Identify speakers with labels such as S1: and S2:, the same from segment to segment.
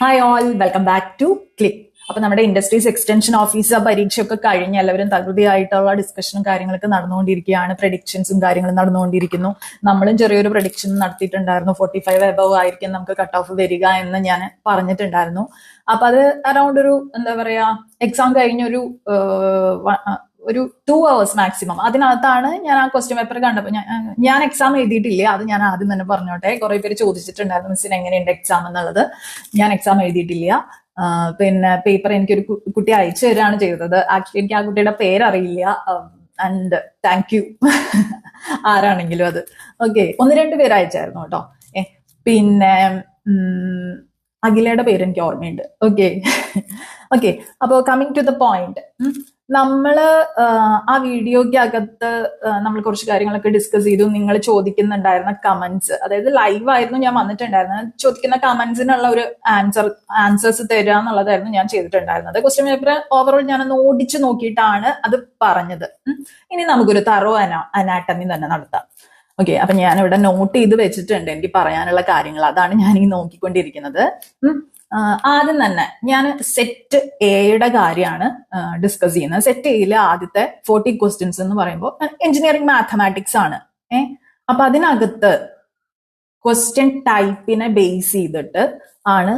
S1: Hi all, welcome back to click. അപ്പൊ നമ്മുടെ industries extension officer പരീക്ഷയൊക്കെ കഴിഞ്ഞ് എല്ലാവരും തകൃതിയായിട്ടുള്ള ഡിസ്കഷനും കാര്യങ്ങളൊക്കെ നടന്നുകൊണ്ടിരിക്കുകയാണ്. പ്രഡിക്ഷൻസും കാര്യങ്ങളും നടന്നുകൊണ്ടിരിക്കുന്നു. നമ്മളും ചെറിയൊരു പ്രഡിക്ഷൻ നടത്തിയിട്ടുണ്ടായിരുന്നു. 45 എബവ് ആയിരിക്കും നമുക്ക് കട്ട് ഓഫ് വരിക എന്ന് ഞാൻ പറഞ്ഞിട്ടുണ്ടായിരുന്നു. അപ്പൊ അത് അറൌണ്ട് ഒരു എന്താ പറയാ എക്സാം കഴിഞ്ഞൊരു ഒരു 2 hours മാക്സിമം അതിനകത്താണ് ഞാൻ ആ ക്വസ്റ്റ്യൻ പേപ്പർ കണ്ടപ്പോൾ. ഞാൻ എക്സാം എഴുതിയിട്ടില്ല, അത് ഞാൻ ആദ്യം തന്നെ പറഞ്ഞോട്ടെ. കുറെ പേര് ചോദിച്ചിട്ടുണ്ടായിരുന്നു മിസ്സിന് എങ്ങനെയുണ്ട് എക്സാം എന്നുള്ളത്. ഞാൻ എക്സാം എഴുതിയിട്ടില്ല. പിന്നെ പേപ്പർ എനിക്കൊരു കുട്ടി അയച്ചു തരാണ് ചെയ്തത്. ആക്ച്വലി എനിക്ക് ആ കുട്ടിയുടെ പേരറിയില്ല. ആൻഡ് താങ്ക് യു ആരാണെങ്കിലും അത്. ഓക്കെ, 1-2 പേര് അയച്ചായിരുന്നു കേട്ടോ. പിന്നെ അഖിലയുടെ പേര് എനിക്ക് ഓർമ്മയുണ്ട്. ഓക്കെ ഓക്കെ, അപ്പോൾ കമ്മിങ് ടു ദ പോയിന്റ്, നമ്മള് ആ വീഡിയോയ്ക്ക് അകത്ത് നമ്മൾ കുറച്ച് കാര്യങ്ങളൊക്കെ ഡിസ്കസ് ചെയ്തു. നിങ്ങൾ ചോദിക്കുന്നുണ്ടായിരുന്ന കമന്റ്സ്, അതായത് ലൈവ് ആയിരുന്നു ഞാൻ വന്നിട്ടുണ്ടായിരുന്നത്. ചോദിക്കുന്ന കമന്റ്സിനുള്ള ഒരു ആൻസേഴ്സ് തരിക എന്നുള്ളതായിരുന്നു ഞാൻ ചെയ്തിട്ടുണ്ടായിരുന്നത്. ക്വസ്റ്റ്യൻ പേപ്പർ ഓവറോൾ ഞാനൊന്ന് ഓടിച്ചു നോക്കിയിട്ടാണ് അത് പറഞ്ഞത്. ഇനി നമുക്കൊരു തറോ അനാട്ടമി തന്നെ നടത്താം. ഓക്കെ, അപ്പൊ ഞാൻ ഇവിടെ നോട്ട് ചെയ്ത് വെച്ചിട്ടുണ്ട് എനിക്ക് പറയാനുള്ള കാര്യങ്ങൾ. അതാണ് ഞാൻ ഈ നോക്കിക്കൊണ്ടിരിക്കുന്നത്. ആദ്യം തന്നെ ഞാൻ സെറ്റ് എയുടെ കാര്യമാണ് ഡിസ്കസ് ചെയ്യുന്നത്. സെറ്റ് എയിലെ ആദ്യത്തെ 40 ക്വസ്റ്റ്യൻസ് എന്ന് പറയുമ്പോൾ എഞ്ചിനീയറിംഗ് മാത്തമാറ്റിക്സ് ആണ്. അപ്പൊ അതിനകത്ത് ക്വസ്റ്റ്യൻ ടൈപ്പിനെ ബേസ് ചെയ്തിട്ട് ആണ്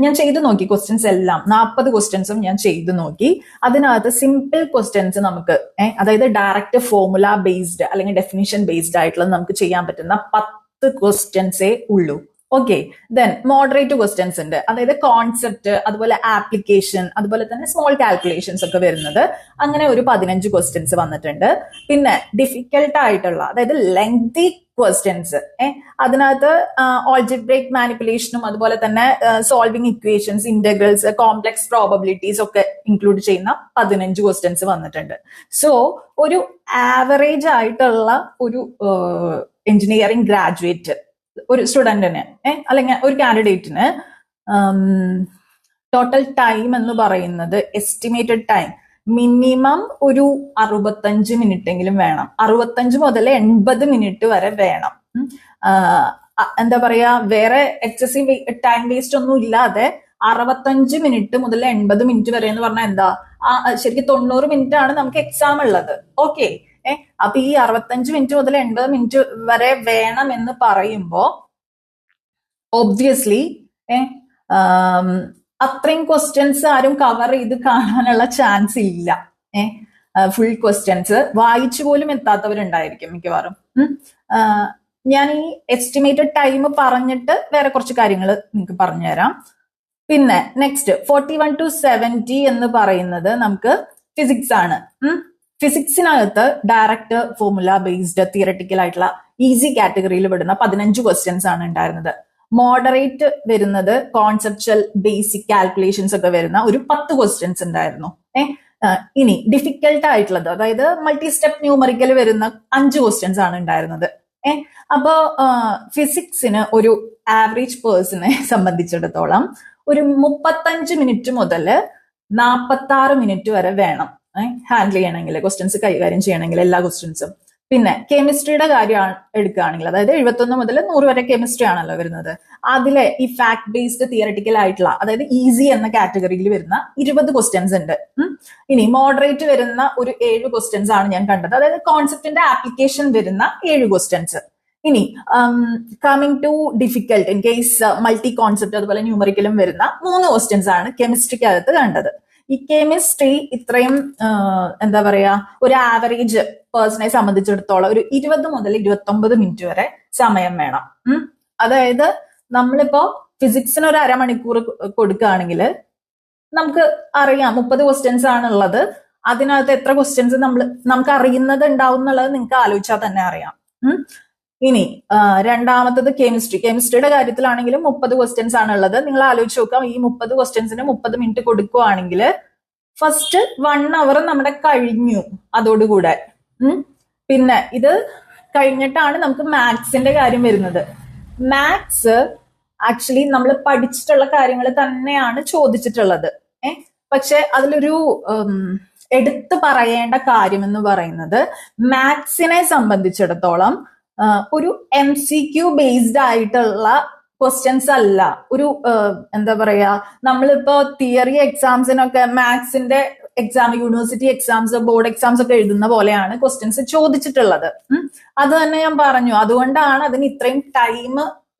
S1: ഞാൻ ചെയ്തു നോക്കി. ക്വസ്റ്റ്യൻസ് എല്ലാം 40 ക്വസ്റ്റ്യൻസും ഞാൻ ചെയ്തു നോക്കി. അതിനകത്ത് സിമ്പിൾ ക്വസ്റ്റ്യൻസ് നമുക്ക് അതായത് ഡയറക്റ്റ് ഫോർമുല ബേസ്ഡ് അല്ലെങ്കിൽ ഡെഫിനിഷൻ ബേസ്ഡ് ആയിട്ടുള്ള നമുക്ക് ചെയ്യാൻ പറ്റുന്ന 10 ക്വസ്റ്റ്യൻസേ ഉള്ളൂ. ഓക്കെ, ദെൻ മോഡറേറ്റ് ക്വസ്റ്റ്യൻസ് ഉണ്ട്, അതായത് കോൺസെപ്റ്റ്, അതുപോലെ ആപ്ലിക്കേഷൻ, അതുപോലെ തന്നെ സ്മോൾ കാൽക്കുലേഷൻസ് ഒക്കെ വരുന്നത്. അങ്ങനെ ഒരു 15 ക്വസ്റ്റ്യൻസ് വന്നിട്ടുണ്ട്. പിന്നെ ഡിഫിക്കൽട്ട് ആയിട്ടുള്ള, അതായത് ലെങ്തി ക്വസ്റ്റ്യൻസ്, അതിനകത്ത് ഓൾജിബ്രൈക് മാനിപ്പുലേഷനും അതുപോലെ തന്നെ solving equations, integrals, complex probabilities ഒക്കെ ഇൻക്ലൂഡ് ചെയ്യുന്ന 15 ക്വസ്റ്റ്യൻസ് വന്നിട്ടുണ്ട്. സോ ഒരു ആവറേജ് ആയിട്ടുള്ള ഒരു എഞ്ചിനീയറിംഗ് ഗ്രാജുവേറ്റ്, ഒരു സ്റ്റുഡന്റിന് അല്ലെങ്കിൽ ഒരു കാൻഡിഡേറ്റിന് ടോട്ടൽ ടൈം എന്ന് പറയുന്നത് എസ്റ്റിമേറ്റഡ് ടൈം മിനിമം ഒരു 65 മിനിറ്റ് എങ്കിലും വേണം. 65 മുതൽ 80 മിനിറ്റ് വരെ വേണം. എന്താ പറയാ, വേറെ എക്സസീവ് ടൈം വേസ്റ്റ് ഒന്നും ഇല്ലാതെ 65 മിനിറ്റ് മുതൽ 80 മിനിറ്റ് വരെ എന്ന് പറഞ്ഞാൽ എന്താ, ശരിക്കും 90 മിനിറ്റ് ആണ് നമുക്ക് എക്സാം ഉള്ളത്. ഓക്കെ, അപ്പൊ ഈ 65 മിനിറ്റ് മുതൽ 80 മിനിറ്റ് വരെ വേണം എന്ന് പറയുമ്പോ ഒബ്വിയസ്ലി അത്രയും ക്വസ്റ്റ്യൻസ് ആരും കവർ ചെയ്ത് കാണാനുള്ള ചാൻസ് ഇല്ല. ഫുൾ ക്വസ്റ്റ്യൻസ് വായിച്ചു പോലും എത്താത്തവരുണ്ടായിരിക്കും മിക്കവാറും. ഞാൻ ഈ എസ്റ്റിമേറ്റഡ് ടൈം പറഞ്ഞിട്ട് വേറെ കുറച്ച് കാര്യങ്ങൾ നിങ്ങൾക്ക് പറഞ്ഞുതരാം. പിന്നെ നെക്സ്റ്റ് 41 to 70 എന്ന് പറയുന്നത് നമുക്ക് ഫിസിക്സ് ആണ്. ഫിസിക്സിനകത്ത് ഡയറക്റ്റ് ഫോർമുല ബേസ്ഡ് തിയറട്ടിക്കൽ ആയിട്ടുള്ള ഈസി കാറ്റഗറിയിൽ വിടുന്ന 15 ക്വസ്റ്റ്യൻസ് ആണ് ഉണ്ടായിരുന്നത്. മോഡറേറ്റ് വരുന്നത് കോൺസെപ്ച്വൽ ബേസിക് കാൽക്കുലേഷൻസ് ഒക്കെ വരുന്ന ഒരു 10 ക്വസ്റ്റ്യൻസ് ഉണ്ടായിരുന്നു. ഇനി ഡിഫിക്കൽട്ട് ആയിട്ടുള്ളത്, അതായത് മൾട്ടി സ്റ്റെപ്പ് ന്യൂമറിക്കൽ വരുന്ന 5 ക്വസ്റ്റ്യൻസ് ആണ് ഉണ്ടായിരുന്നത്. അപ്പോ ഫിസിക്സിന് ഒരു ആവറേജ് പേഴ്സണെ സംബന്ധിച്ചിടത്തോളം ഒരു 35 മിനിറ്റ് മുതൽ 46 മിനിറ്റ് വരെ വേണം ഹാൻഡിൽ ചെയ്യണമെങ്കിൽ, ക്വസ്റ്റ്യൻസ് കൈകാര്യം ചെയ്യണമെങ്കിൽ എല്ലാ ക്വസ്റ്റ്യൻസും. പിന്നെ കെമിസ്ട്രിയുടെ കാര്യം എടുക്കുകയാണെങ്കിൽ, അതായത് 71 മുതൽ 100 വരെ കെമിസ്ട്രി ആണല്ലോ വരുന്നത്. അതിലെ ഈ ഫാക്ട് ബേസ്ഡ് തിയറട്ടിക്കൽ ആയിട്ടുള്ള, അതായത് ഈസി എന്ന കാറ്റഗറിയിൽ വരുന്ന 20 ക്വസ്റ്റ്യൻസ് ഉണ്ട്. ഇനി മോഡറേറ്റ് വരുന്ന ഒരു 7 ക്വസ്റ്റ്യൻസ് ആണ് ഞാൻ കണ്ടത്, അതായത് കോൺസെപ്റ്റിന്റെ ആപ്ലിക്കേഷൻ വരുന്ന 7 ക്വസ്റ്റ്യൻസ്. ഇനി coming to difficult in case multi concept അതുപോലെ ന്യൂമറിക്കലും വരുന്ന 3 ക്വസ്റ്റ്യൻസ് ആണ് കെമിസ്ട്രിക്കകത്ത് കണ്ടത്. ഈ കെമിസ്ട്രി ഇത്രയും എന്താ പറയാ, ഒരു ആവറേജ് പേഴ്സണെ സംബന്ധിച്ചിടത്തോളം ഒരു 20 മുതൽ 29 മിനിറ്റ് വരെ സമയം വേണം. അതായത് നമ്മളിപ്പോ ഫിസിക്സിന് ഒരു അരമണിക്കൂർ കൊടുക്കുകയാണെങ്കിൽ നമുക്ക് അറിയാം 30 ക്വസ്റ്റ്യൻസ് ആണുള്ളത്. അതിനകത്ത് എത്ര ക്വസ്റ്റ്യൻസ് നമുക്ക് അറിയുന്നത് ഉണ്ടാവും എന്നുള്ളത് നിങ്ങൾക്ക് ആലോചിച്ചാൽ തന്നെ അറിയാം. ഇനി രണ്ടാമത്തത് കെമിസ്ട്രിയുടെ കാര്യത്തിലാണെങ്കിലും 30 ക്വസ്റ്റ്യൻസ് ആണുള്ളത്. നിങ്ങൾ ആലോചിച്ച് നോക്കാം, ഈ 30 ക്വസ്റ്റ്യൻസിന് 30 മിനിറ്റ് കൊടുക്കുകയാണെങ്കിൽ ഫസ്റ്റ് 1 hour നമ്മുടെ കഴിഞ്ഞു അതോടുകൂടെ. പിന്നെ ഇത് കഴിഞ്ഞിട്ടാണ് നമുക്ക് മാത്സിന്റെ കാര്യം വരുന്നത്. മാത്സ് ആക്ച്വലി നമ്മൾ പഠിച്ചിട്ടുള്ള കാര്യങ്ങൾ തന്നെയാണ് ചോദിച്ചിട്ടുള്ളത്. പക്ഷെ അതിലൊരു എടുത്തു പറയേണ്ട കാര്യം എന്ന് പറയുന്നത്, മാത്സിനെ സംബന്ധിച്ചിടത്തോളം ഒരു MCQ ബേസ്ഡ് ആയിട്ടുള്ള ക്വസ്റ്റ്യൻസ് അല്ല. ഒരു എന്താ പറയാ, നമ്മളിപ്പോ തിയറി എക്സാംസിനൊക്കെ മാത്സിന്റെ exam, university exams, board exams ഒക്കെ എഴുതുന്ന പോലെയാണ് ക്വസ്റ്റ്യൻസ് ചോദിച്ചിട്ടുള്ളത്. അത് തന്നെ ഞാൻ പറഞ്ഞു. അതുകൊണ്ടാണ് അതിന് ഇത്രയും ടൈം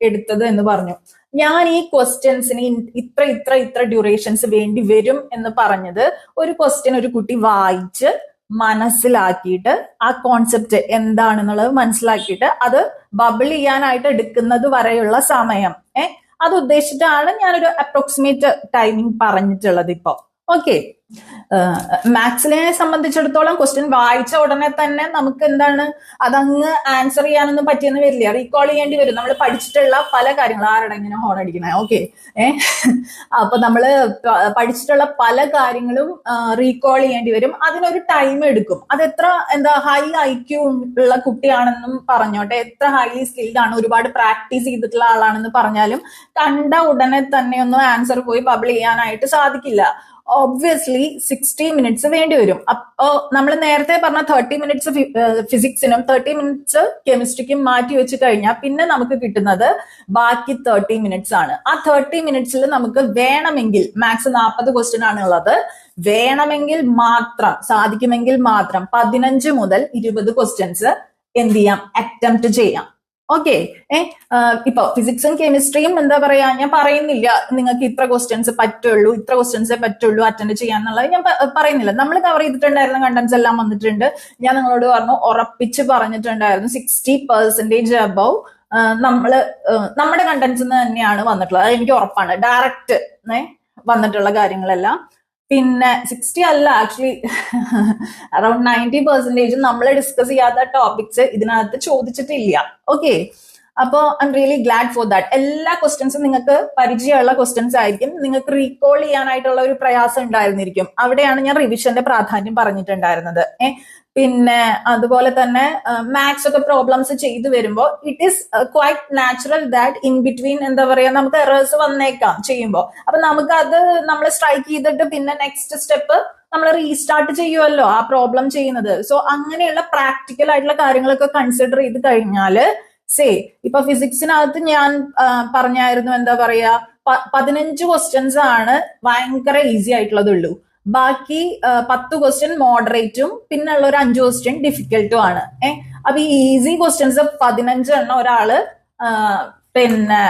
S1: എടുത്തത് എന്ന് പറഞ്ഞു. ഞാൻ ഈ ക്വസ്റ്റ്യൻസിന് ഇത്ര ഡ്യൂറേഷൻസ് വേണ്ടി വരും എന്ന് പറഞ്ഞത്, ഒരു ക്വസ്റ്റ്യൻ ഒരു കുട്ടി വായിച്ച് മനസ്സിലാക്കിയിട്ട് ആ കോൺസെപ്റ്റ് എന്താണെന്നുള്ളത് മനസ്സിലാക്കിയിട്ട് അത് ബബിൾ ചെയ്യാനായിട്ട് എടുക്കുന്നത് വരെയുള്ള സമയം അത് ഉദ്ദേശിച്ചിട്ടാണ് ഞാനൊരു അപ്രോക്സിമേറ്റ് ടൈമിംഗ് പറഞ്ഞിട്ടുള്ളത് ഇപ്പൊ. ഓക്കെ, മാത്സിനെ സംബന്ധിച്ചിടത്തോളം ക്വസ്റ്റ്യൻ വായിച്ച ഉടനെ തന്നെ നമുക്ക് എന്താണ് അതങ്ങ് ആൻസർ ചെയ്യാനൊന്നും പറ്റിയെന്ന് വരില്ല, റീകോൾ ചെയ്യേണ്ടി വരും. നമ്മൾ പഠിച്ചിട്ടുള്ള പല കാര്യങ്ങളും, ആരുടെ ഇങ്ങനെ ഹോൺ അടിക്കണേ, ഓക്കെ. അപ്പൊ നമ്മള് പഠിച്ചിട്ടുള്ള പല കാര്യങ്ങളും റീകോൾ ചെയ്യേണ്ടി വരും. അതിനൊരു ടൈം എടുക്കും. അത് എത്ര ഹൈ IQ ഉള്ള കുട്ടിയാണെന്നും പറഞ്ഞോട്ടെ, എത്ര ഹൈലി സ്കിൽഡ് ആണ്, ഒരുപാട് പ്രാക്ടീസ് ചെയ്തിട്ടുള്ള ആളാണെന്ന് പറഞ്ഞാലും കണ്ട ഉടനെ തന്നെ ഒന്നും ആൻസർ പോയി ബബിൾ ചെയ്യാനായിട്ട് സാധിക്കില്ല. ഒബ്വിയസ്ലി 60 മിനിറ്റ്സ് വേണ്ടി വരും. അപ്പോ നമ്മൾ നേരത്തെ പറഞ്ഞ 30 മിനിറ്റ്സ് ഫിസിക്സിനും 30 മിനിറ്റ്സ് കെമിസ്ട്രിക്കും മാറ്റി വെച്ച് കഴിഞ്ഞാൽ പിന്നെ നമുക്ക് കിട്ടുന്നത് ബാക്കി 30 മിനിറ്റ്സ് ആണ്. ആ 30 മിനിറ്റ്സിൽ നമുക്ക് വേണമെങ്കിൽ, മാത്സ് 40 ക്വസ്റ്റ്യൻ ആണ് ഉള്ളത്, വേണമെങ്കിൽ മാത്രം, സാധിക്കുമെങ്കിൽ മാത്രം 15 മുതൽ 20 ക്വസ്റ്റ്യൻസ് എന്ത് ചെയ്യാം, അറ്റംപ്റ്റ് ചെയ്യാം. ഓക്കെ, ഇപ്പൊ ഫിസിക്സും കെമിസ്ട്രിയും എന്താ പറയാ, ഞാൻ പറയുന്നില്ല നിങ്ങൾക്ക് ഇത്ര ക്വസ്റ്റ്യൻസ് പറ്റുള്ളൂ, ഇത്ര ക്വസ്റ്റ്യൻസേ പറ്റുള്ളൂ അറ്റൻഡ് ചെയ്യാന്നുള്ളത് ഞാൻ പറയുന്നില്ല. നമ്മൾ കവർ ചെയ്തിട്ടുണ്ടായിരുന്ന കണ്ടന്റ്സ് എല്ലാം വന്നിട്ടുണ്ട്. ഞാൻ നിങ്ങളോട് പറഞ്ഞു, ഉറപ്പിച്ച് പറഞ്ഞിട്ടുണ്ടായിരുന്നു 60% അബവ് നമ്മുടെ കണ്ടന്റ്സ് തന്നെയാണ് വന്നിട്ടുള്ളത്. അത് എനിക്ക് ഉറപ്പാണ്. ഡയറക്റ്റ് വന്നിട്ടുള്ള കാര്യങ്ങളെല്ലാം. പിന്നെ 60 അല്ല, ആക്ച്വലി അറൌണ്ട് 90% നമ്മൾ ഡിസ്കസ് ചെയ്യാത്ത ടോപ്പിക്സ് ഇതിനകത്ത് ചോദിച്ചിട്ടില്ല. ഓക്കെ, അപ്പോ I am really GLAAD for that. എല്ലാ ക്വസ്റ്റ്യൻസും നിങ്ങൾക്ക് പരിചയമുള്ള ക്വസ്റ്റ്യൻസ് ആയിരിക്കും. നിങ്ങൾക്ക് റീകോൾ ചെയ്യാനായിട്ടുള്ള ഒരു പ്രയാസം ഉണ്ടായിരുന്നിരിക്കും. അവിടെയാണ് ഞാൻ റിവിഷന്റെ പ്രാധാന്യം പറഞ്ഞിട്ടുണ്ടായിരുന്നത്. പിന്നെ അതുപോലെ തന്നെ മാത്സ് ഒക്കെ പ്രോബ്ലംസ് ചെയ്തു വരുമ്പോൾ it is quite natural that in between എന്താ പറയാ, നമുക്ക് എറേഴ്സ് വന്നേക്കാം ചെയ്യുമ്പോൾ. അപ്പൊ നമുക്ക് അത് നമ്മൾ സ്ട്രൈക്ക് ചെയ്തിട്ട് പിന്നെ നെക്സ്റ്റ് സ്റ്റെപ്പ് നമ്മൾ റീസ്റ്റാർട്ട് ചെയ്യുമല്ലോ ആ പ്രോബ്ലം ചെയ്യുന്നത്. സോ അങ്ങനെയുള്ള പ്രാക്ടിക്കൽ ആയിട്ടുള്ള കാര്യങ്ങളൊക്കെ കൺസിഡർ ചെയ്ത് കഴിഞ്ഞാല് ഇപ്പൊ ഫിസിക്സിനകത്ത് ഞാൻ പറഞ്ഞായിരുന്നു, എന്താ പറയാ, 15 ക്വസ്റ്റ്യൻസ് ആണ് ഭയങ്കര ഈസി ആയിട്ടുള്ളതുള്ളൂ. ബാക്കി 10 ക്വസ്റ്റ്യൻ മോഡറേറ്റും പിന്നെ ഉള്ള ഒരു 5 ക്വസ്റ്റ്യൻ ഡിഫിക്കൽട്ടും ആണ്. അപ്പൊ ഈ ഈസി ക്വസ്റ്റ്യൻസ് 15 എണ്ണം ഒരാള് പിന്നെ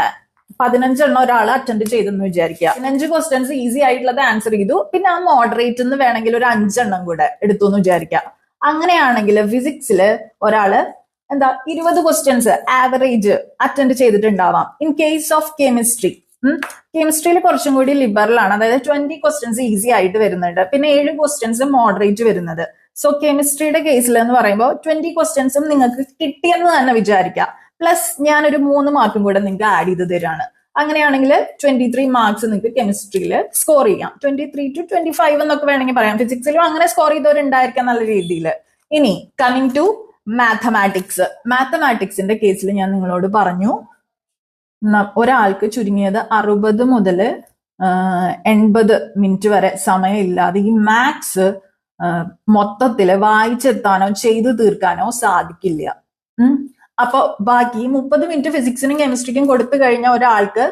S1: 15 എണ്ണം ഒരാൾ അറ്റൻഡ് ചെയ്തെന്ന് വിചാരിക്കുക. 15 ക്വസ്റ്റ്യൻസ് ഈസി ആയിട്ടുള്ളത് ആൻസർ ചെയ്തു. പിന്നെ ആ മോഡറേറ്റ് എന്ന് വേണമെങ്കിൽ ഒരു 5 എണ്ണം കൂടെ എടുത്തു എന്ന് വിചാരിക്കുക. അങ്ങനെയാണെങ്കിൽ ഫിസിക്സില് ഒരാള് 20 ക്വസ്റ്റ്യൻസ് ആവറേജ് അറ്റൻഡ് ചെയ്തിട്ടുണ്ടാവാം. ഇൻ കേസ് ഓഫ് കെമിസ്ട്രിയിൽ കുറച്ചും കൂടി ലിബറൽ ആണ്. അതായത് 20 ക്വസ്റ്റ്യൻസ് ഈസി ആയിട്ട് വരുന്നുണ്ട്, പിന്നെ 7 ക്വസ്റ്റ്യൻസ് മോഡറേറ്റ് വരുന്നത്. സോ കെമിസ്ട്രിയുടെ കേസിൽ എന്ന് പറയുമ്പോൾ 20 ക്വസ്റ്റ്യൻസും നിങ്ങൾക്ക് കിട്ടിയെന്ന് തന്നെ വിചാരിക്കാം. പ്ലസ് ഞാനൊരു 3 മാർക്കും കൂടെ നിങ്ങൾക്ക് ആഡ് ചെയ്ത് തരാണ്. അങ്ങനെയാണെങ്കിൽ 23 മാർക്സ് നിങ്ങൾക്ക് കെമിസ്ട്രിയിൽ സ്കോർ ചെയ്യാം. 23 to 25 എന്നൊക്കെ വേണമെങ്കിൽ പറയാം. ഫിസിക്സിലും അങ്ങനെ സ്കോർ ചെയ്തവരുണ്ടായിരിക്കാം നല്ല രീതിയിൽ. ഇനി കമ്മിങ് ടു മാത്തമാറ്റിക്സിന്റെ കേസിൽ ഞാൻ നിങ്ങളോട് പറഞ്ഞു, ഒരാൾക്ക് ചുരുങ്ങിയത് 60 മുതൽ 80 മിനിറ്റ് വരെ സമയമില്ലാതെ ഈ മാത്സ് മൊത്തത്തില് വായിച്ചെത്താനോ ചെയ്തു തീർക്കാനോ സാധിക്കില്ല. അപ്പൊ ബാക്കി 30 മിനിറ്റ് ഫിസിക്സിനും കെമിസ്ട്രിക്കും കൊടുത്തു കഴിഞ്ഞ ഒരാൾക്ക്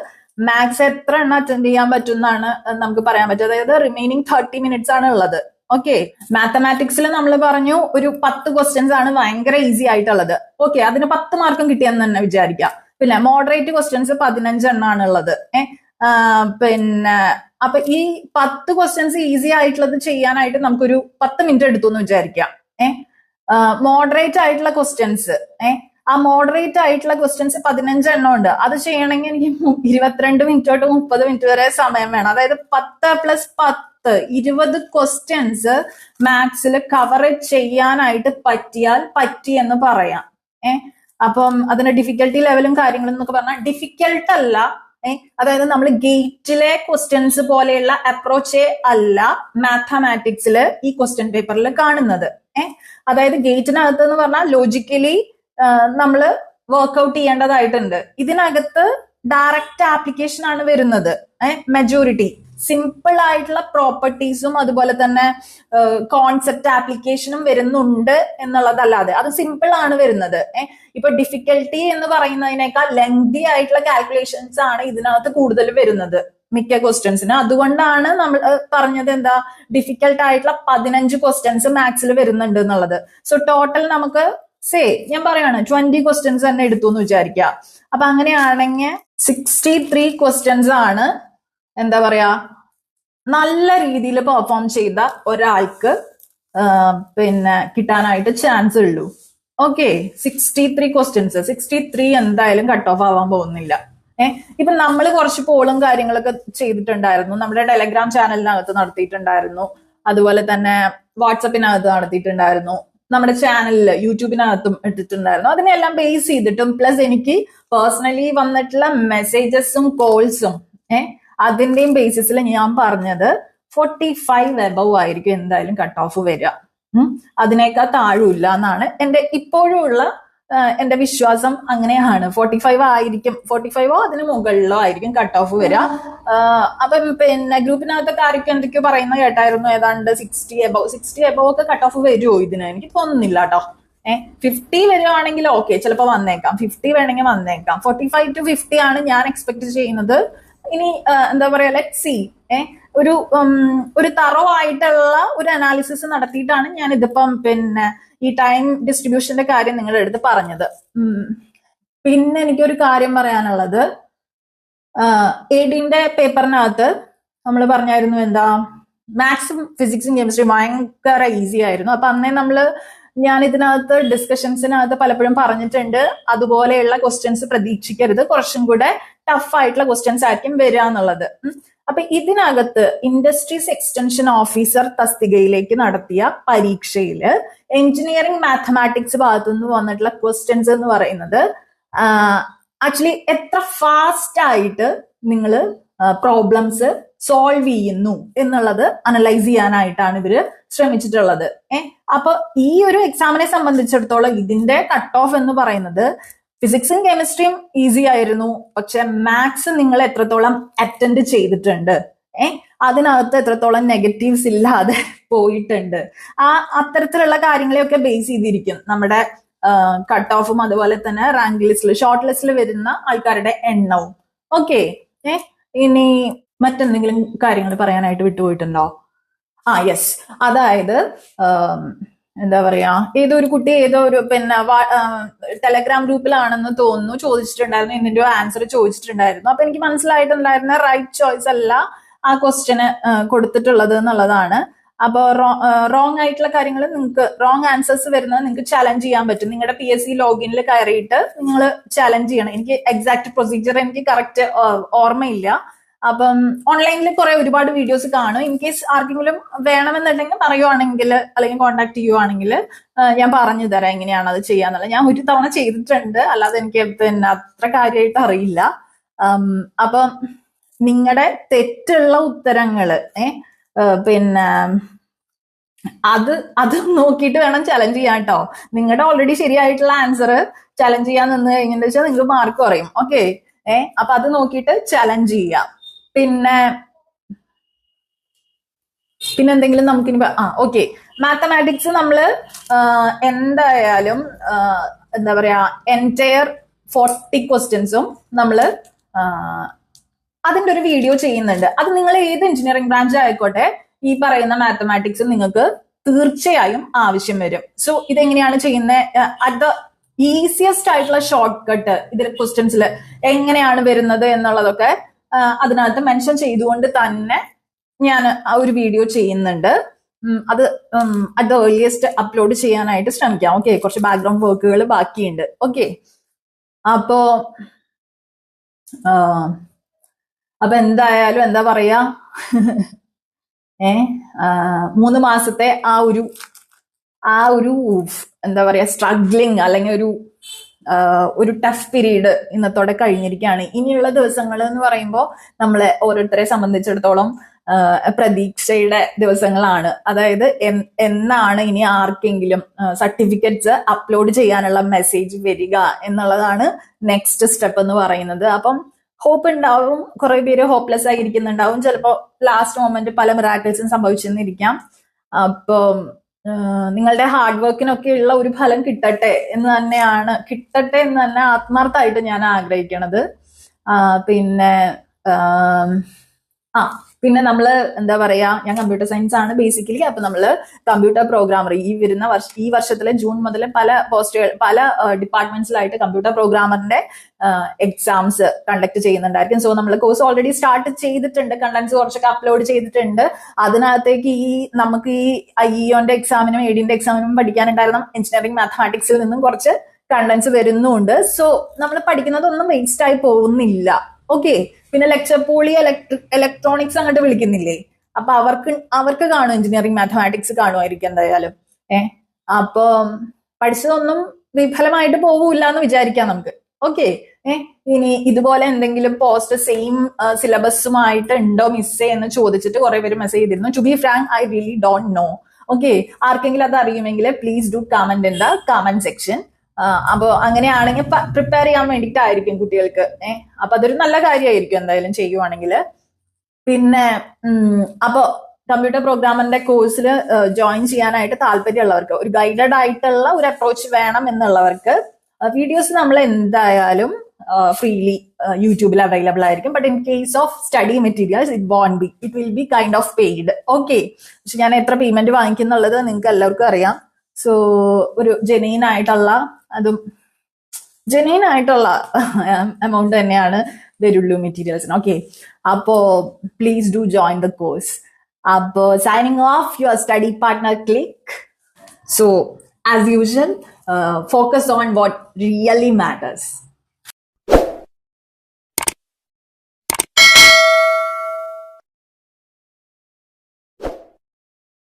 S1: മാത്സ് എത്ര എണ്ണം അറ്റൻഡ് ചെയ്യാൻ പറ്റും എന്നാണ് നമുക്ക് പറയാൻ പറ്റും. അതായത് റിമൈനിങ് 30 മിനിറ്റ്സ് ആണ് ഉള്ളത്. ഓക്കെ, മാത്തമാറ്റിക്സിൽ നമ്മൾ പറഞ്ഞു ഒരു 10 ക്വസ്റ്റ്യൻസ് ആണ് ഭയങ്കര ഈസി ആയിട്ടുള്ളത്. ഓക്കെ, അതിന് 10 മാർക്കും കിട്ടിയെന്ന് തന്നെ വിചാരിക്കാം. പിന്നെ മോഡറേറ്റ് ക്വസ്റ്റ്യൻസ് 15 എണ്ണമാണ് ഉള്ളത്. പിന്നെ അപ്പൊ ഈ 10 ക്വസ്റ്റ്യൻസ് ഈസി ആയിട്ടുള്ളത് ചെയ്യാനായിട്ട് നമുക്കൊരു 10 മിനിറ്റ് എടുത്തു എന്ന് വിചാരിക്കാം. മോഡറേറ്റ് ആയിട്ടുള്ള ക്വസ്റ്റ്യൻസ് ആ മോഡറേറ്റ് ആയിട്ടുള്ള ക്വസ്റ്റ്യൻസ് 15 എണ്ണം ഉണ്ട്. അത് ചെയ്യണമെങ്കിൽ എനിക്ക് 22 മിനിറ്റ് തൊട്ട് 30 മിനിറ്റ് വരെ സമയം വേണം. അതായത് 10 + 10 20 ക്വസ്റ്റ്യൻസ് മാത്സിൽ കവർ ചെയ്യാനായിട്ട് പറ്റി എന്ന് പറയാം. അപ്പം അതിന്റെ ഡിഫിക്കൽട്ടി ലെവലും കാര്യങ്ങളും എന്നൊക്കെ പറഞ്ഞാൽ ഡിഫിക്കൽട്ട് അല്ല. അതായത് നമ്മൾ ഗേറ്റിലെ ക്വസ്റ്റ്യൻസ് പോലെയുള്ള അപ്രോച്ചേ അല്ല മാത്തമാറ്റിക്സിൽ ഈ ക്വസ്റ്റ്യൻ പേപ്പറിൽ കാണുന്നത്. അതായത് ഗേറ്റിനകത്ത് എന്ന് പറഞ്ഞാൽ ലോജിക്കലി നമ്മള് വർക്ക്ഔട്ട് ചെയ്യേണ്ടതായിട്ടുണ്ട്. ഇതിനകത്ത് ഡയറക്റ്റ് ആപ്ലിക്കേഷൻ ആണ് വരുന്നത്. മെജോറിറ്റി സിമ്പിൾ ആയിട്ടുള്ള പ്രോപ്പർട്ടീസും അതുപോലെ തന്നെ കോൺസെപ്റ്റ് ആപ്ലിക്കേഷനും വരുന്നുണ്ട് എന്നുള്ളതല്ലാതെ അത് സിമ്പിൾ ആണ് വരുന്നത്. ഇപ്പൊ ഡിഫിക്കൽട്ടി എന്ന് പറയുന്നതിനേക്കാൾ ലെങ്തി ആയിട്ടുള്ള കാൽക്കുലേഷൻസ് ആണ് ഇതിനകത്ത് കൂടുതൽ വരുന്നത് മിക്ക ക്വസ്റ്റ്യൻസിന്. അതുകൊണ്ടാണ് നമ്മൾ പറഞ്ഞത് എന്താ, ഡിഫിക്കൽട്ട് ആയിട്ടുള്ള 15 ക്വസ്റ്റ്യൻസ് മാത്സിൽ വരുന്നുണ്ട് എന്നുള്ളത്. സോ ടോട്ടൽ നമുക്ക് ഞാൻ പറയാണ് 20 ക്വസ്റ്റ്യൻസ് തന്നെ എടുത്തു എന്ന് വിചാരിക്കുക. അപ്പൊ അങ്ങനെയാണെങ്കിൽ 63 ക്വസ്റ്റ്യൻസ് ആണ് എന്താ പറയാ നല്ല രീതിയിൽ പെർഫോം ചെയ്ത ഒരാൾക്ക് പിന്നെ കിട്ടാനായിട്ട് ചാൻസ് ഉള്ളൂ. ഓക്കെ, 63 ക്വസ്റ്റ്യൻസ്, 63 എന്തായാലും കട്ട് ഓഫ് ആവാൻ പോകുന്നില്ല. ഇപ്പൊ നമ്മൾ കുറച്ച് പോളും കാര്യങ്ങളൊക്കെ ചെയ്തിട്ടുണ്ടായിരുന്നു, നമ്മുടെ ടെലഗ്രാം ചാനലിനകത്ത് നടത്തിയിട്ടുണ്ടായിരുന്നു, അതുപോലെ തന്നെ വാട്സപ്പിനകത്ത് നടത്തിയിട്ടുണ്ടായിരുന്നു, നമ്മുടെ ചാനലില് യൂട്യൂബിനകത്തും ഇട്ടിട്ടുണ്ടായിരുന്നു. അതിനെല്ലാം ബേസ് ചെയ്തിട്ടും പ്ലസ് എനിക്ക് പേഴ്സണലി വന്നിട്ടുള്ള മെസ്സേജസും കോൾസും അതിന്റെയും ബേസിസിൽ ഞാൻ പറഞ്ഞത് 45 എബവ് ആയിരിക്കും എന്തായാലും കട്ട് ഓഫ് വരിക. അതിനേക്കാൾ താഴൂല്ല എന്നാണ് എന്റെ ഇപ്പോഴും ഉള്ള എന്റെ വിശ്വാസം. അങ്ങനെയാണ് 45 ആയിരിക്കും, 45ഓ അതിന് മുകളിലോ ആയിരിക്കും കട്ട് ഓഫ് വരിക. അപ്പം പിന്നെ ഗ്രൂപ്പിനകത്തൊക്കെ ആർക്കും എന്തൊക്കെയോ പറയുന്നത് കേട്ടായിരുന്നു, ഏതാണ്ട് 60 എബവ് ഒക്കെ കട്ട് ഓഫ് വരുമോ ഇതിന്? എനിക്ക് തോന്നുന്നില്ല കേട്ടോ. 50 വരുവാണെങ്കിൽ ഓക്കെ, ചിലപ്പോൾ വന്നേക്കാം, 50 വേണമെങ്കിൽ വന്നേക്കാം. 45 to 50 ആണ് ഞാൻ എക്സ്പെക്ട് ചെയ്യുന്നത്. ഇനി എന്താ പറയാ, ലെറ്റ് സി. ഒരു തറോ ആയിട്ടുള്ള ഒരു അനാലിസിസ് നടത്തിയിട്ടാണ് ഞാൻ ഇതിപ്പം പിന്നെ ഈ ടൈം ഡിസ്ട്രിബ്യൂഷന്റെ കാര്യം നിങ്ങളുടെ അടുത്ത് പറഞ്ഞത്. പിന്നെ എനിക്കൊരു കാര്യം പറയാനുള്ളത്, എഡിന്റെ പേപ്പറിനകത്ത് നമ്മൾ പറഞ്ഞായിരുന്നു എന്താ, മാത്സും ഫിസിക്സും കെമിസ്ട്രിയും ഭയങ്കര ഈസി ആയിരുന്നു. അപ്പൊ അന്നേ ഞാൻ ഇതിനകത്ത് ഡിസ്കഷൻസിനകത്ത് പലപ്പോഴും പറഞ്ഞിട്ടുണ്ട്, അതുപോലെയുള്ള ക്വസ്റ്റ്യൻസ് പ്രതീക്ഷിക്കരുത്, കുറച്ചും കൂടെ ടഫ് ആയിട്ടുള്ള ക്വസ്റ്റ്യൻസ് ആയിരിക്കും വരിക എന്നുള്ളത്. അപ്പൊ ഇതിനകത്ത് ഇൻഡസ്ട്രീസ് എക്സ്റ്റൻഷൻ ഓഫീസർ തസ്തികയിലേക്ക് നടത്തിയ പരീക്ഷയില് എഞ്ചിനീയറിംഗ് മാത്തമാറ്റിക്സ് ഭാഗത്തുനിന്ന് വന്നിട്ടുള്ള ക്വസ്റ്റ്യൻസ് എന്ന് പറയുന്നത് ആക്ച്വലി എത്ര ഫാസ്റ്റ് ആയിട്ട് നിങ്ങൾ പ്രോബ്ലംസ് സോൾവ് ചെയ്യുന്നു എന്നുള്ളത് അനലൈസ് ചെയ്യാനായിട്ടാണ് ഇവര് ശ്രമിച്ചിട്ടുള്ളത്. അപ്പൊ ഈ ഒരു എക്സാമിനെ സംബന്ധിച്ചിടത്തോളം ഇതിന്റെ കട്ട് ഓഫ് എന്ന് പറയുന്നത് ഫിസിക്സും കെമിസ്ട്രിയും ഈസി ആയിരുന്നു, പക്ഷെ മാത്സ് നിങ്ങൾ എത്രത്തോളം അറ്റൻഡ് ചെയ്തിട്ടുണ്ട്, അതിനകത്ത് എത്രത്തോളം നെഗറ്റീവ്സ് ഇല്ലാതെ പോയിട്ടുണ്ട്, അത്തരത്തിലുള്ള കാര്യങ്ങളെയൊക്കെ ബേസ് ചെയ്തിരിക്കും നമ്മുടെ കട്ട് ഓഫും അതുപോലെ തന്നെ റാങ്ക് ലിസ്റ്റിൽ ഷോർട്ട് ലിസ്റ്റിൽ വരുന്ന ആൾക്കാരുടെ എണ്ണവും. ഓക്കെ, ഇനി മറ്റെന്തെങ്കിലും കാര്യങ്ങൾ പറയാനായിട്ട് വിട്ടുപോയിട്ടുണ്ടോ? യെസ്, അതായത് എന്താ പറയാ, ഏതോ ഒരു കുട്ടി ഏതോ ഒരു പിന്നെ ടെലഗ്രാം ഗ്രൂപ്പിലാണെന്ന് തോന്നുന്നു ചോദിച്ചിട്ടുണ്ടായിരുന്നു, ഇതിന്റെ ആൻസർ ചോദിച്ചിട്ടുണ്ടായിരുന്നു. അപ്പൊ എനിക്ക് മനസ്സിലായിട്ടുണ്ടായിരുന്ന റൈറ്റ് ചോയ്സ് അല്ല ആ ക്വസ്റ്റ്യന് കൊടുത്തിട്ടുള്ളത് എന്നുള്ളതാണ്. അപ്പൊ റോങ് ആയിട്ടുള്ള കാര്യങ്ങൾ നിങ്ങൾക്ക്, റോങ് ആൻസേഴ്സ് വരുന്നത് നിങ്ങൾക്ക് ചലഞ്ച് ചെയ്യാൻ പറ്റും. നിങ്ങളുടെ PSC ലോഗിനിൽ കയറിയിട്ട് നിങ്ങൾ ചലഞ്ച് ചെയ്യണം. എനിക്ക് എക്സാക്ട് പ്രൊസീജിയർ എനിക്ക് കറക്റ്റ് ഓർമ്മയില്ല. അപ്പം ഓൺലൈനിൽ ഒരുപാട് വീഡിയോസ് കാണും. ഇൻ കേസ് ആർക്കെങ്കിലും വേണമെന്നുണ്ടെങ്കിൽ പറയുവാണെങ്കിൽ അല്ലെങ്കിൽ കോണ്ടാക്ട് ചെയ്യുവാണെങ്കിൽ ഞാൻ പറഞ്ഞു തരാം എങ്ങനെയാണ് അത് ചെയ്യാന്നുള്ളത്. ഞാൻ ഒരു തവണ ചെയ്തിട്ടുണ്ട്, അല്ലാതെ എനിക്ക് പിന്നെ അത്ര കാര്യമായിട്ട് അറിയില്ല. അപ്പം നിങ്ങളുടെ തെറ്റുള്ള ഉത്തരങ്ങള് പിന്നെ അത് നോക്കിയിട്ട് വേണം ചലഞ്ച് ചെയ്യാൻ കേട്ടോ. നിങ്ങളുടെ ഓൾറെഡി ശരിയായിട്ടുള്ള ആൻസർ ചലഞ്ച് ചെയ്യാൻ നിന്ന് കഴിഞ്ഞെന്ന് വെച്ചാൽ നിങ്ങൾക്ക് മാർക്ക് കുറയും. ഓക്കെ, അപ്പൊ അത് നോക്കിയിട്ട് ചലഞ്ച് ചെയ്യാം. പിന്നെ എന്തെങ്കിലും നമുക്കിനി ഓക്കെ, മാത്തമാറ്റിക്സ് നമ്മള് എന്തായാലും എന്താ പറയാ എൻറ്റയർ 40 ക്വസ്റ്റ്യൻസും നമ്മള് അതിന്റെ ഒരു വീഡിയോ ചെയ്യുന്നുണ്ട്. അത് നിങ്ങൾ ഏത് എഞ്ചിനീയറിംഗ് ബ്രാഞ്ച് ആയിക്കോട്ടെ, ഈ പറയുന്ന മാത്തമാറ്റിക്സ് നിങ്ങൾക്ക് തീർച്ചയായും ആവശ്യം വരും. സോ ഇതെങ്ങനെയാണ് ചെയ്യുന്നത്, അറ്റ് ദ ഈസിയസ്റ്റ് ആയിട്ടുള്ള ഷോർട്ട് കട്ട് ഇതിൽ ക്വസ്റ്റ്യൻസിൽ എങ്ങനെയാണ് വരുന്നത് എന്നുള്ളതൊക്കെ അതിനകത്ത് മെൻഷൻ ചെയ്തുകൊണ്ട് തന്നെ ഞാൻ ആ ഒരു വീഡിയോ ചെയ്യുന്നുണ്ട്. അത് അറ്റ് ദ ഏർലിയസ്റ്റ് അപ്ലോഡ് ചെയ്യാനായിട്ട് ശ്രമിക്കാം. ഓക്കെ, കുറച്ച് ബാക്ക്ഗ്രൗണ്ട് വർക്കുകൾ ബാക്കിയുണ്ട്. ഓക്കെ, അപ്പോ എന്തായാലും എന്താ പറയാ 3 മാസത്തെ ആ ഒരു എന്താ പറയാ സ്ട്രഗ്ലിങ് അല്ലെങ്കിൽ ഒരു ടഫ് പീരീഡ് ഇന്നത്തോടെ കഴിഞ്ഞിരിക്കുകയാണ്. ഇനിയുള്ള ദിവസങ്ങൾ എന്ന് പറയുമ്പോൾ നമ്മളെ ഓരോരുത്തരെ സംബന്ധിച്ചിടത്തോളം പ്രതീക്ഷയുടെ ദിവസങ്ങളാണ്. അതായത് എന്നാണ് ഇനി ആർക്കെങ്കിലും സർട്ടിഫിക്കറ്റ്സ് അപ്ലോഡ് ചെയ്യാനുള്ള മെസ്സേജ് വരിക എന്നുള്ളതാണ് നെക്സ്റ്റ് സ്റ്റെപ്പ് എന്ന് പറയുന്നത്. അപ്പം ഹോപ്പ് ഉണ്ടാവും. കുറെ പേര് ഹോപ്പ്ലെസ് ആയിരിക്കുന്നുണ്ടാവും. ചിലപ്പോൾ ലാസ്റ്റ് മൊമെന്റ് പല മിറാക്കിൾസും സംഭവിച്ചെന്നിരിക്കാം. അപ്പം നിങ്ങളുടെ ഹാർഡ് വർക്കിനൊക്കെ ഉള്ള ഒരു ഫലം കിട്ടട്ടെ എന്ന് തന്നെ ആത്മാർത്ഥമായിട്ട് ഞാൻ ആഗ്രഹിക്കണത്. പിന്നെ പിന്നെ നമ്മള് എന്താ പറയാ, ഞാൻ കമ്പ്യൂട്ടർ സയൻസ് ആണ് ബേസിക്കലി. അപ്പൊ നമ്മള് കമ്പ്യൂട്ടർ പ്രോഗ്രാമർ ഈ വർഷത്തിലെ ജൂൺ മുതൽ പല ഡിപ്പാർട്ട്മെന്റ്സിലായിട്ട് കമ്പ്യൂട്ടർ പ്രോഗ്രാമറിന്റെ എക്സാംസ് കണ്ടക്ട് ചെയ്യുന്നുണ്ടായിരിക്കും. സോ നമ്മൾ കോഴ്സ് ഓൾറെഡി സ്റ്റാർട്ട് ചെയ്തിട്ടുണ്ട്, കണ്ടന്റ്സ് കുറച്ചൊക്കെ അപ്ലോഡ് ചെയ്തിട്ടുണ്ട്. അതിനകത്തേക്ക് നമുക്ക് ഈ IEOന്റെ എക്സാമിനും ADന്റെ എക്സാമിനും പഠിക്കാനുണ്ടായിരുന്ന എഞ്ചിനീയറിംഗ് മാത്തമാറ്റിക്സിൽ നിന്നും കുറച്ച് കണ്ടന്റ്സ് വരുന്നുണ്ട്. സോ നമ്മൾ പഠിക്കുന്നതൊന്നും വേസ്റ്റ് ആയി പോകുന്നില്ല. ഓക്കെ. പിന്നെ ലെക്ചർ പോളി ഇലക്ട്രോണിക്സ് അങ്ങോട്ട് വിളിക്കുന്നില്ലേ, അപ്പൊ അവർക്ക് കാണും, എഞ്ചിനീയറിംഗ് മാത്തമാറ്റിക്സ് കാണുമായിരിക്കും എന്തായാലും. അപ്പൊ പഠിച്ചതൊന്നും വിഫലമായിട്ട് പോകൂല എന്ന് വിചാരിക്കാം നമുക്ക്. ഓക്കെ. ഇനി ഇതുപോലെ എന്തെങ്കിലും പോസ്റ്റ് സെയിം സിലബസുമായിട്ട് ഉണ്ടോ മിസ്സേ എന്ന് ചോദിച്ചിട്ട് കുറെ പേര് മെസ്സേജ് ചെയ്തിരുന്നു. To be frank, I really don't know. Okay. ആർക്കെങ്കിലും അത് അറിയുമെങ്കിൽ please do comment in the comment section. അപ്പൊ അങ്ങനെയാണെങ്കിൽ പ്രിപ്പയർ ചെയ്യാൻ വേണ്ടിയിട്ടായിരിക്കും കുട്ടികൾക്ക്. അപ്പൊ അതൊരു നല്ല കാര്യമായിരിക്കും എന്തായാലും ചെയ്യുവാണെങ്കിൽ. പിന്നെ അപ്പൊ കമ്പ്യൂട്ടർ പ്രോഗ്രാമറിന്റെ കോഴ്സിൽ ജോയിൻ ചെയ്യാനായിട്ട് താല്പര്യമുള്ളവർക്ക്, ഒരു ഗൈഡഡ് ആയിട്ടുള്ള ഒരു അപ്രോച്ച് വേണം എന്നുള്ളവർക്ക് വീഡിയോസ് നമ്മൾ എന്തായാലും ഫ്രീലി യൂട്യൂബിൽ അവൈലബിൾ ആയിരിക്കും. But in case of study materials it will be kind of paid. Okay. പക്ഷെ ഞാൻ എത്ര പേയ്മെന്റ് വാങ്ങിക്കുന്നുള്ളത് നിങ്ങൾക്ക് എല്ലാവർക്കും അറിയാം. സോ ഒരു ജെന്യൂൻ ആയിട്ടുള്ള എമൗണ്ട് തന്നെയാണ് വരുള്ളൂ മെറ്റീരിയൽസിന്. ഓക്കെ. അപ്പോ please do join the course. അപ്പോ signing off your study partner click. So as usual, focus on what really matters.